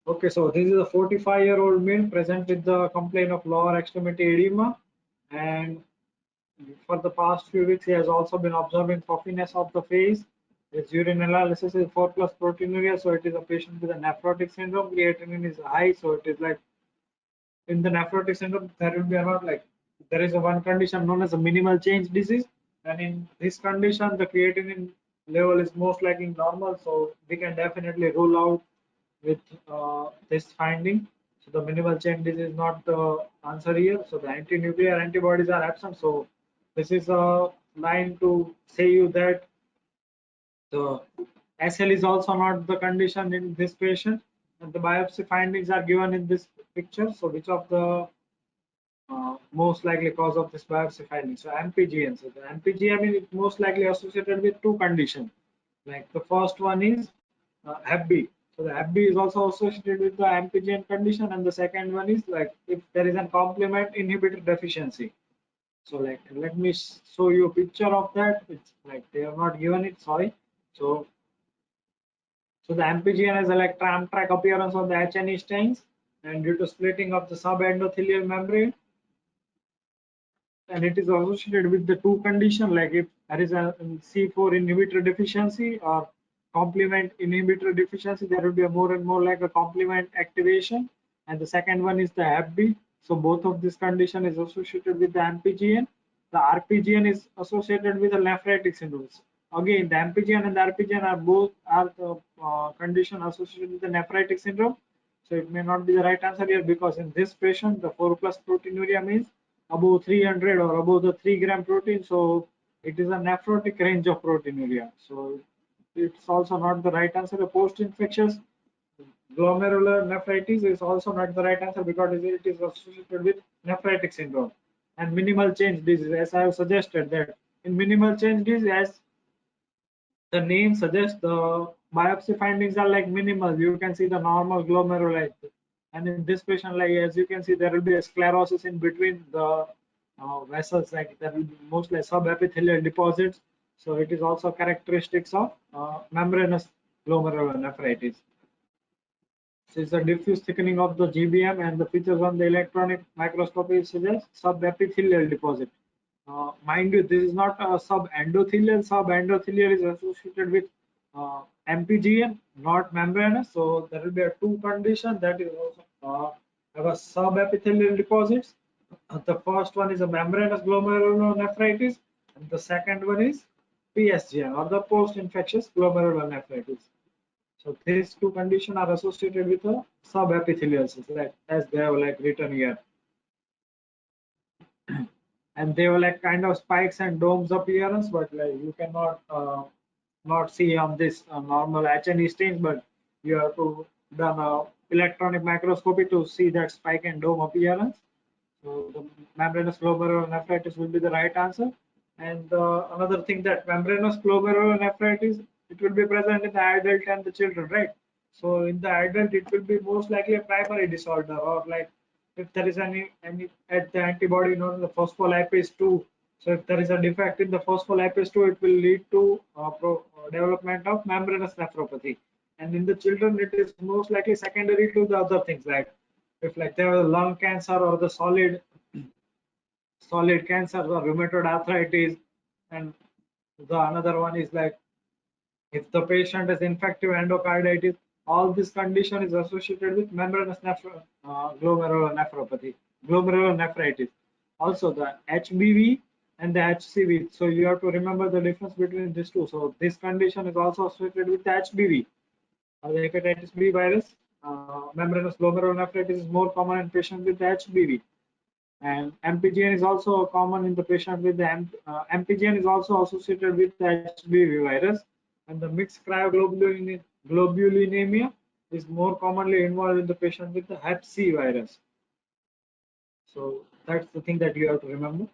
Okay, so this is a 45-year-old male present with the complaint of lower extremity edema, and for the past few weeks he has also been observing puffiness of the face. His urine analysis is 4+ proteinuria, so it is a patient with a nephrotic syndrome. Creatinine is high, so it is like in the nephrotic syndrome there will be about like there is a one condition known as a minimal change disease, and in this condition the creatinine level is most likely normal, so we can definitely rule out with this finding. So the minimal change disease is not the answer here. So the anti-nuclear antibodies are absent. So this is a line to say you that the SL is also not the condition in this patient, and the biopsy findings are given in this picture. So which of the most likely cause of this biopsy finding? So MPGN. So the MPGN is most likely associated with two conditions. Like the first one is Hep B. So the Hep B is also associated with the MPGN condition, and the second one is like if there is a complement inhibitor deficiency. So like let me show you a picture of that. It's like they have not given it. Sorry. So the MPGN has a like tram-track appearance on the H&E stains, and due to splitting of the subendothelial membrane, and it is associated with the two conditions, like if there is a C4 inhibitor deficiency or complement inhibitor deficiency, there will be a more and more like a complement activation, and the second one is the Hep B. So both of this condition is associated with the MPGN. The RPGN is associated with the nephritic syndromes. Again, the MPGN and the RPGN are both the condition associated with the nephritic syndrome. So it may not be the right answer here, because in this patient the 4+ proteinuria means above 300 or above the 3-gram protein, so it is a nephrotic range of proteinuria. So it's also not the right answer. The post-infectious glomerular nephritis is also not the right answer, because it is associated with nephritic syndrome. And minimal change disease, as I have suggested that in minimal change disease, as the name suggests, the biopsy findings are like minimal. You can see the normal glomeruli, and in this patient, like as you can see, there will be a sclerosis in between the vessels, like there will be mostly subepithelial deposits. So it is also characteristics of membranous glomerulonephritis. So it's a diffuse thickening of the GBM, and the features on the electronic microscopy suggest subepithelial deposit. Mind you, this is not a subendothelial. Subendothelial is associated with MPGN, not membranous. So there will be a two condition that is also have a subepithelial deposits. The first one is a membranous glomerulonephritis, and the second one is PSGN, or the post-infectious glomerulonephritis. So these two conditions are associated with a subepithelial cyst, like as they have like written here. And they were like kind of spikes and domes appearance, but like you cannot not see on this normal H&E stains, but you have to done a electronic microscopy to see that spike and dome appearance. So the membranous glomerulonephritis will be the right answer. And another thing, that membranous glomerulonephritis, it will be present in the adult and the children, right? So in the adult, it will be most likely a primary disorder, or like if there is any at the antibody known as the phospholipase 2. So if there is a defect in the phospholipase 2, it will lead to development of membranous nephropathy. And in the children, it is most likely secondary to the other things, like if like there was lung cancer or the solid cancer or rheumatoid arthritis. And the another one is like if the patient has infective endocarditis, all this condition is associated with membranous glomerulonephritis. Also the HBV and the HCV. So you have to remember the difference between these two. So this condition is also associated with the HBV, or the hepatitis B virus. Membranous glomerulonephritis is more common in patients with the HBV. And MPGN is also common in the patient with the MPGN is also associated with the HBV virus, and the mixed cryoglobulinemia is more commonly involved in the patient with the Hep C virus. So that's the thing that you have to remember.